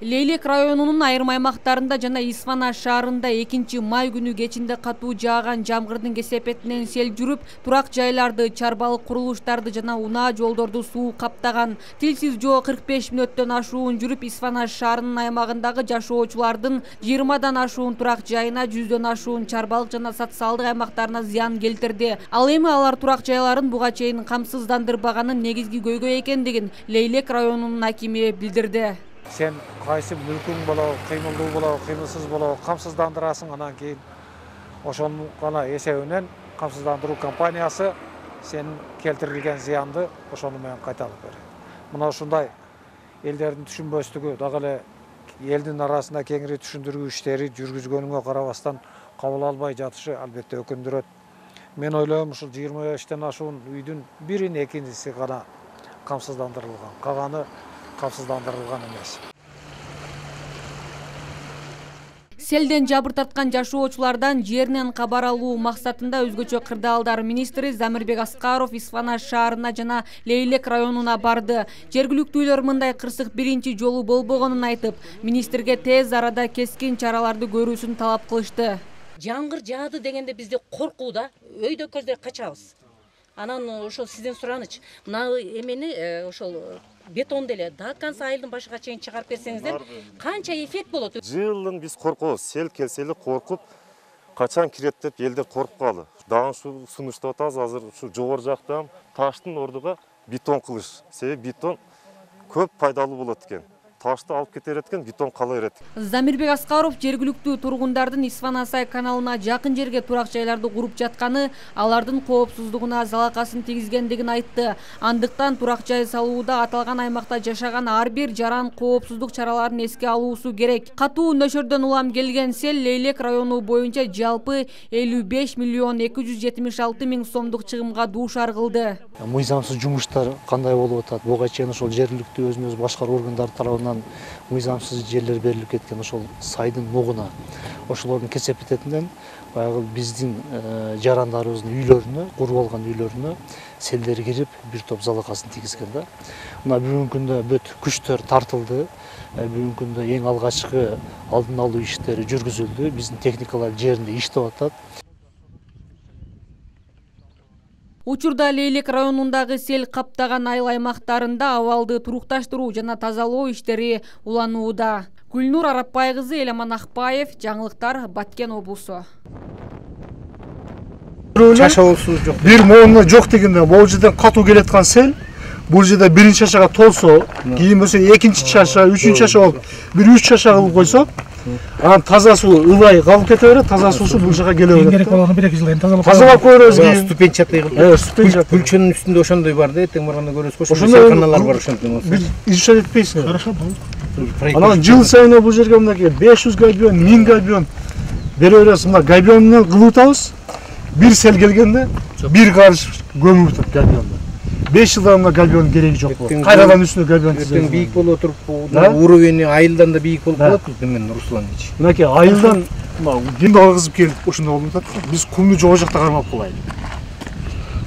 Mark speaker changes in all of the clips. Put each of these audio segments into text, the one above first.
Speaker 1: Leylек районунун айрым аймактарында жана Исфана шаарында 2-май күнү кечинде катуу жааган жамгырдын кесепетинен сел жүрүп, турак жайларды, чарбалык курулуштарды жана унаа жолдорду суу каптаган. Тилсиз жоо 45 мүнөттөн ашуун жүрүп, Исфана шаарынын аймагындагы жашоочулардын 20дан ашуун турак жайына, 100дөн ашуун чарбалык жана социалдык аймактарына зыян келтирди. Ал эми алар турак жайларын буга чейин камсыздандырбаганын негизги көйгөй экендигин Leylek районунун акими билдирди.
Speaker 2: Sen qaysı mülkün bolabı, kıymıldığı bolabı, kıymılsız bolabı kamsızlandırasın, anan keyin oşonun gana esebinен kamsızlandırуу kompaniyası senin keltirilgen ziyanды oşonu menen qaytalıp berdi. Mına ушундай ellerin düşünböstügü, dagı эле elдин arasında kengiri düşündürүү işleri жүрgүзгөнүngө карабастан kabul alбай жатышы albatta ökündürөt. Men ойлойм, ушул 25тен ашуун үйдүн бирин экинчиси гана камсыздандырылган, калганы камсыздандырылган эмес.
Speaker 1: Селден жабыр тарткан жашоочулардан жеринен кабар алуу максатында өзгөчө кырдаалдар министри Замирбек Аскаров Исфана шаарына жана Leylek районуна барды. Жергиликтүүлөр мындай кырсык биринчи жолу болбогонун айтып, министрге тез арада кескин чараларды көрүүсүн талап кылышты.
Speaker 3: Жамгыр жаады дегенде бизде коркуу да, өйдө көздөй качабыз. Анан ошол сизден сураныч, мына эмени ошол бетон деле до конца айылдын башыга чейин чыгарып берсеңиздер, канча эффект болот?
Speaker 4: Жылын биз коркобуз, сел келсе эле коркуп, качан кирет деп элдер коркуп калды. Дагы сунуштап атабыз, азыр ушу жогору жакта таштын ордуга бетон кылыш. Себеби бетон көп пайдалуу болот экен. Ташты алып кетер экен, бетон кала берет.
Speaker 1: Замирбек Аскаров жергиликтүү тургундардын Исфана Сай каналына жакын жерге турак жайларды куруп жатканы, алардын коопсуздугуна залакасын тийгизгендигин айтты. Андыктан турак жай салууда аталган аймакта жашаган ар бир жаран коопсуздук чараларын эске алуусу керек. Катуу нөшөрдөн улам келген сел Leylek району боюнча жалпы 55 миллион 276 миң сомдук чыгымга дуушар кылды.
Speaker 5: Мыйзамсыз жумуштар кандай болуп атат? Буга чейин ошол жергиликтүү өзүн-өзү башкаруу органдары тарабынан мыйзамсыз жерлер берилип кеткен ошол сайдын могуна, ошолордун кесепетинен баягы биздин жарандарыбыздын үйлөрүнө, куруп алган үйлөрүнө селдер кирип бир топ залакасын тийгизген да. Мына бүгүнкү күндө бүт күчтөр тартылды. Бүгүнкү күндө эң алгачкы алдын алуу иштери жүргүзүлдү. Биздин техникалар жеринде иштеп атат.
Speaker 1: Учурда Leylek районундагы сел каптаган айыл аймактарында абалды турукташтыруу жана тазалоо иштери уланууда. Гүлнур Арапбай кызы, Эламан Акбаев, жаңылыктар, Баткен облусу.
Speaker 6: Чашабыз жок. Бир моонда жок дегенде, бул жерден катуу келаткан сел, бул жерде биринчи чашага толсо, кийин болсо экинчи чаша, үчүнчү чаша болуп, бир 3 чаша кылып койсок, анан таза суу ылай калып кете берет, таза суусу бул жака келе берет.
Speaker 7: Керек болгон 1-2 жылдан
Speaker 6: тазалап көрөбүз.
Speaker 7: Ступенчатый күлчөнүн үстүндө ошондой бар да, тең барганда көрөсүз.
Speaker 6: Ошондой
Speaker 7: каналлар бар ошондой.
Speaker 6: Бир изучать этпейсиңер.
Speaker 7: Хорошо,
Speaker 6: Анан жыл сайын бул жерге мынакей 500 габион, 1000 габион бере беребиз. Мына габион менен кылып атабыз. Бир сел келгенде бир карыш көмүп атат габионду. 5 жылдан мына габион кереги жок болот. Кайрадан үстүнө габион тизген.
Speaker 7: Бийик болуп отуруп, уровени айылдан да бийик болуп калат мен Русланович.
Speaker 6: Мынакей айылдан кимди алгызып келип ошондой болуп атат. Биз кумду жогу жакта кармап калайлы.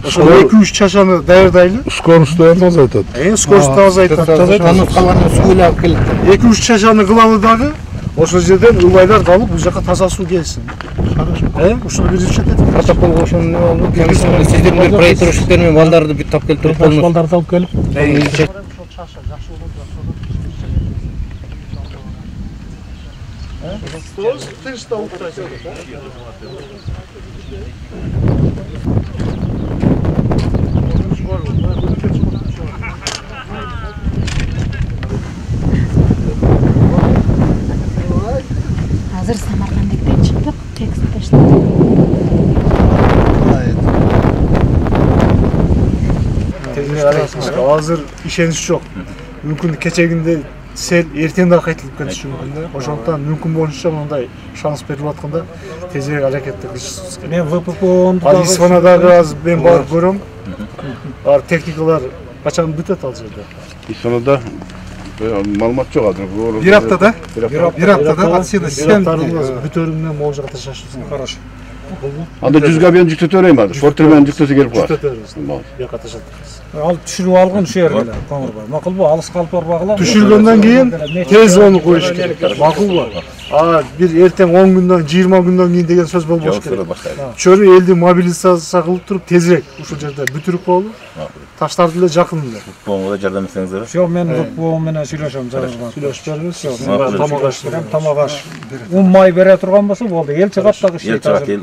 Speaker 6: Ошол 2-3 чашаны даярдайлы.
Speaker 8: Скоросту азайтат.
Speaker 6: Скоросту азайтат.
Speaker 7: Анын калганы суу алып келет.
Speaker 6: 2-3 чашаны кылалы дагы. Ошол жерден ылайлар калып, бул жака таза суу келсин. Ушуну бир изучать этип.
Speaker 7: Протоколго ошону неме болуп, сиздер бир проектировщиктер менен балдарды бүт тап келтирип болмок. Балдарды алып келип.
Speaker 6: Ошол чаша жакшы болот. Тынчта уктайсың.
Speaker 9: Азыр Самаркандыктан чыктык, текст таштап.
Speaker 6: Азыр ишенич жок. Мүмкүн кечегинде сел эртең да кайтылып кетиши мүмкүн да. Ошондуктан мүмкүн болушунча мындай шанс берип атканда тезирээк аракетти кылышыбыз керек.
Speaker 7: Мен ВППО
Speaker 6: Исфанадагы азыр мен барып көрөм. Ар техникалар качан бүтөт ал жерде?
Speaker 8: Исфанада маалымат жок азыр.
Speaker 6: Бир аптада?
Speaker 8: Бир аптада
Speaker 6: отсюда сен бүтөрүмдөн могул жакка ташашыбыз.
Speaker 7: Хорошо.
Speaker 8: Anda 100 gabiyon жүктөтө берейм аны. Шортер менен жүктөсө келип калат.
Speaker 6: Бияка ташаттырбыз.
Speaker 2: Алып түшүрүп алган ушул жерге Коңурбай. Макулбу? Алыска алып барбагыла.
Speaker 6: Түшүргөндөн кийин тез onu коюш керек. Макулбу? Бир эртең 10 күндөн, 20 күндөн кийин деген сөз болбош керек. Чөрү элди мобилизация кылып туруп тезирээк ушул жерде бүтүрүп коелу. Таштарды эле жакын эле.
Speaker 10: Буга жардам этсеңиздер.
Speaker 2: Жок, мен бугум менен сүйлөшөм жагырган.
Speaker 6: Сүйлөшүп бериңиз. Жок, тамак аш берем, тамак аш.
Speaker 2: Май бере турган болсо болду. Эл чыгат дагы
Speaker 10: Ел чыгат ел.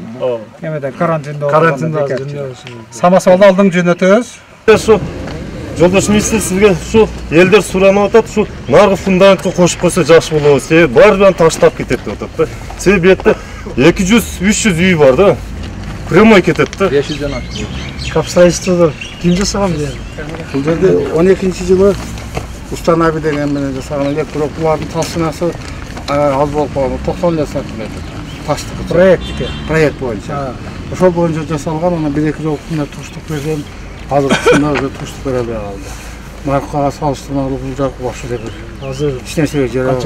Speaker 2: Эмеде карантинде.
Speaker 6: Карантинде
Speaker 2: Самосвалды алдың жөнөтөбүз.
Speaker 4: Şu Жолдош министр сизге şu элдер суранып атат, şu наркы фундаментке кошуп койсо жакшы болот. Себеби баары бирин таштап кетет деп атат да. Себеби бетте 200-300 үй бар да. Прямой кетет да.
Speaker 10: 500 жана.
Speaker 6: Капстроительстводо ким жасаган деген?
Speaker 11: Бул жерде 12-жылы Устан аби деген менен жасаган электрокулардын тасынасы аз болуп калган 90 сантиметр. Таштык проект боюнча. Ошол боюнча жасалган, аны 1-2 жыл үстүнө туштук берген. Азыркысында өзү туштук бере албай калды. Наркага салыштырмалуу бул жак башы деп азыр эч нерсеге жарабай.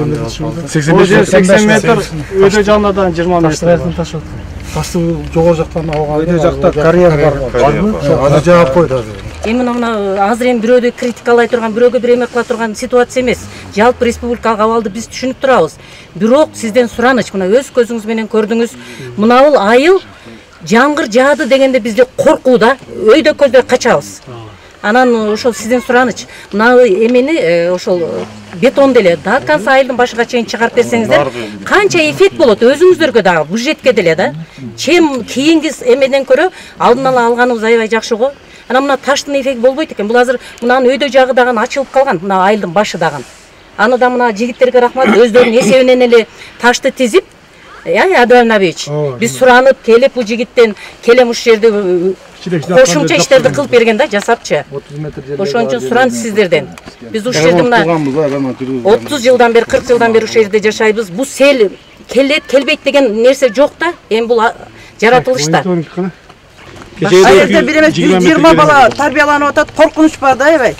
Speaker 6: 80 метр өйдө жанадан 20 метр ташып аткан.
Speaker 11: Ташты жогору жактан алган.
Speaker 6: Өйдө жакта карьер барбы?
Speaker 11: Аны жаап койду азыр.
Speaker 3: Эми мына азыр эми бирөөдү критикалай турган, бирөөгө бир эме кыла турган ситуация эмес. Жалпы республикалык абалды биз түшүнүп турабыз. Бирок сизден сураныч, мына өз көзүңүз менен көрдүңүз. Мынабул айыл жамгыр жаады дегенде бизде коркуу да, өйдө көздөй качабыз. Анан ошол сизден сураныч, мына эмени ошол бетон деле до конца айылдын башыга чейин чыгарып берсеңиздер, канча эффект болот өзүңүздөргө дагы, бюджетке деле да. Чем кийинки эмеден көрө алдын ала алганыбыз аябай жакшы го. Анан мына таштын эффекти болбойт экен. Бул азыр мынанын өйдө жагы дагы ачылып калган, мына айылдын башы дагы. Аны да мына жигиттерге рахмат, өздөрүнүн эсебинен эле ташты тизип, Адуан Набиевич, биз суранып келип бул жигиттен келем ушул жерде кошумча иштерди кылып берген да, жасапчы.
Speaker 11: 30 метр жерде.
Speaker 3: Ошон үчүн сураныч сиздерден. Биз ушул жерде мына 30 жылдан бери, 40 жылдан бери ушул жерде жашайбыз. Бул сел келет, келбейт деген нерсе жок да. Эми бул жаратылышта.
Speaker 12: Айылда бир эмес 120 бала тарбияланып атат, коркунуч бар да, эбей.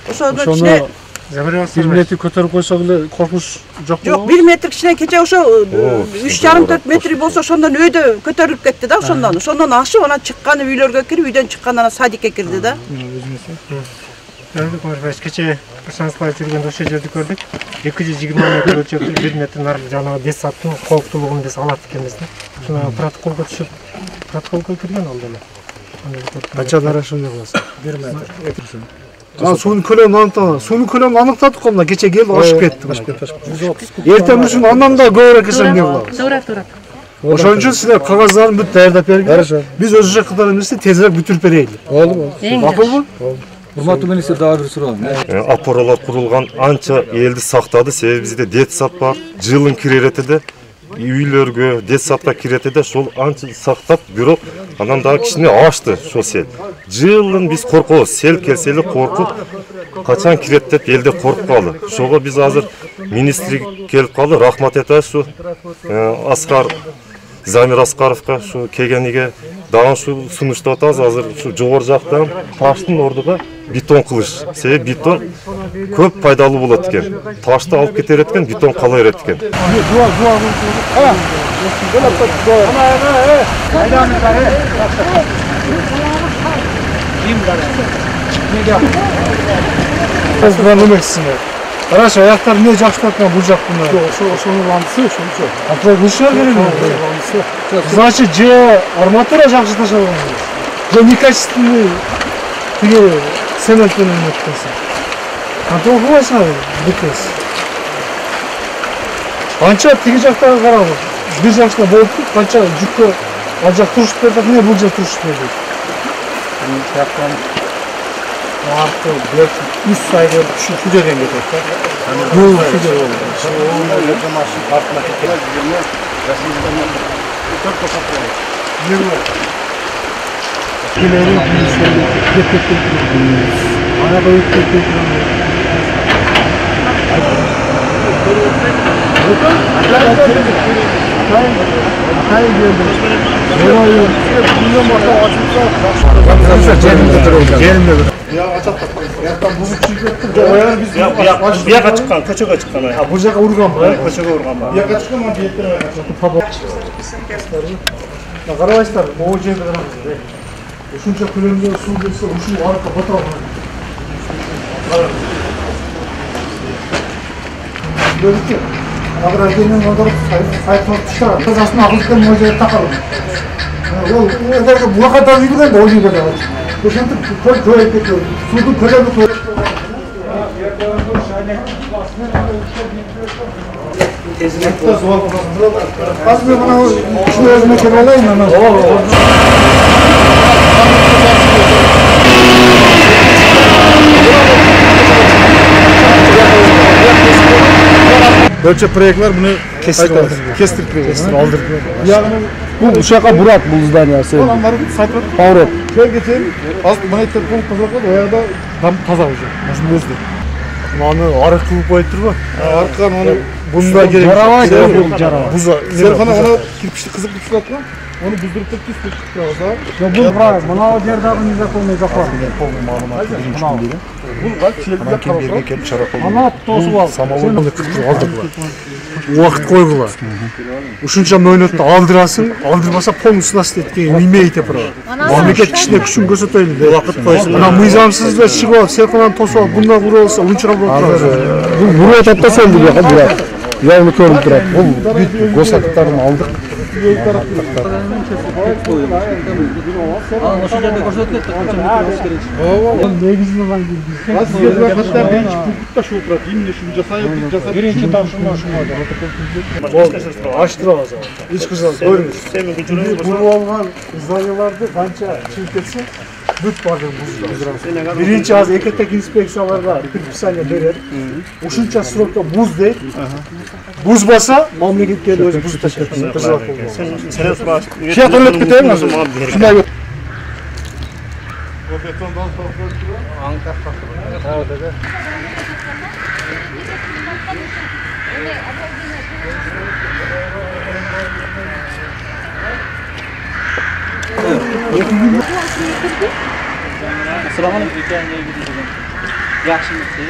Speaker 12: Ошондон кичине
Speaker 6: 1 метр көтөрүп койсок эле коркунуч жок.
Speaker 12: Жок, 1 метр кичине кече ошо 3,5-4 метр болсо ошондон өйдө көтөрүлүп кетти да, ошондон ашып анан чыккан үйлөргө кирип, үйдөн чыккан анан садикке кирди да.
Speaker 13: Кече Сансылай жүргөндө ошол жерди көрдүк. 220 метр өлчөптү 1 метр нар жанагы десаттын кооптуулугун биз алат экенбиз да. Ошону протоколго түшүп, протоколго кирген ал деле.
Speaker 6: Канча дарашын кыласың?
Speaker 13: 1 метр.
Speaker 6: Суунун көлөмүн аныктадык. Суунун көлөмүн аныктадык го, мына кече келип ашып кетти. Эртең үчүн андан да көбүрөөк эсен эмне кылабыз?
Speaker 3: Туура.
Speaker 6: Ошон үчүн силер кагаздарын бүт даярдап берген. Биз өз жактан эмеси тезирээк бүтүрүп берели.
Speaker 11: Болду.
Speaker 6: Макулбу?
Speaker 11: Урматтуу министр, дагы бир суроо.
Speaker 4: Апоралар курулган анча элди сактады, себеби бизде детсад бар. Жылын киреретиде үйлөргө, детсадка киретиде ошол анча сактап, бирок анан дагы кичине ашты ошол сел. Жылын биз коркобуз, сел келсе эле коркуп, качан кирет деп элдер коркуп калды. Ошого биз азыр министр келип калды, рахмат айтабыз ушу Аскар Замир Аскаровка ушу келгениге дагы ушу сунуштап атабыз. Азыр ушу жогору жактан таштын ордуга бетон кылыш. Себеби бетон көп пайдалуу болот экен. Ташты алып кетер экен, бетон кала берет экен.
Speaker 6: Хорошо, аяктар эмне жакшылап аткан бул жактын? Ошонун лампысы ошончо. Апрай кылышар керек. Значит, же арматура жакшы ташалган. Же некачественный тиги цемент менен өткөнсүң. Кантип кыласың бекес? Канча тиги жактагы карап, бир жакта болуп, канча жүккө ал жак турушуп берди, эмне бул жак турушуп берди? Artı 3 sayıda şu füzeden getirdik. Bu füze oldu. Kilerin büyüsleri tepettik. Arabayı tepettik. Hatay geldi. Nereye? Bundan başka açmışlar. Gelimde dur. Ya açak. Yaktan buzuk çıktı. Oyar biz.
Speaker 13: Ya kaçıkan, köçöge çıkan.
Speaker 6: Ha bu jaka urgan mı?
Speaker 13: Köçöge urgan mı?
Speaker 6: Ya kaçıkan mı diyetler var. Papa. Карабайсыздар, могу жерде караңыздар. Ушунча көлөмдө суу келсе, ушул арка баталган. Görüntü. Agrargenin orada sayfası çıkar. Kızasını akıllıktan mucize takalım. Bu kadar iyi de oluyor böyle. Bu şimdi köy yapıyor. Sudu köle bir köy. Az bir bana şu özüne kebalayım hemen. Ölçek proyektler bunu kestirip aldırdı. Yani bu uşağa burat bu zdaniyası. Onları sayfa power köy getirin. Az monetler pul tozaklar o yerde tam taza olacak. Nasıl bozdu? Onu arık kılıp koyup mu? Arıktan onu bunda gerek. Jara. Buza. Serhana ona kirpişli kızık tutlatma. Onu buzdurup da pis biraz daha. Ya bu bravo. Buna o yerdagi nizakon var. Polnu malumat. Bu kaç çelgide karışır. Ana tosu al. Samalını aldılar. Vaqt koygular. Uşuncha möhnötni aldırasın, aldırmasa polnusunu nasıl etken nimeyte pira. Mamlaket kişine küçün göstereyim. Vaqt koysun. Ana mizamsızda çıkıp al, serkalan tosu al, bundan vuru olsa unçura bırakır. Bu vuru etapta sen diyor ha bura. Yavru körüp durar. Bu gosaklarını aldık. Birinci tanışma açtıramaz ama. Hiç kızarız. Bu olgan zdaniyelerde kança şirketsi büt bardan buzda. Birinci az eketek inspeksiyalarda 40 saniye verir. Uşuncha sırokta buz değil. Buz basa mamlaket geldi öz buz taşırsın. Kızılak oldu. Sen sonra şey hatırlatıp biteyim nasıl? Şunday yok. Bu betondan sonra Ankara ha dedi.
Speaker 10: Assalomu alaykum. Yaxshimisiz?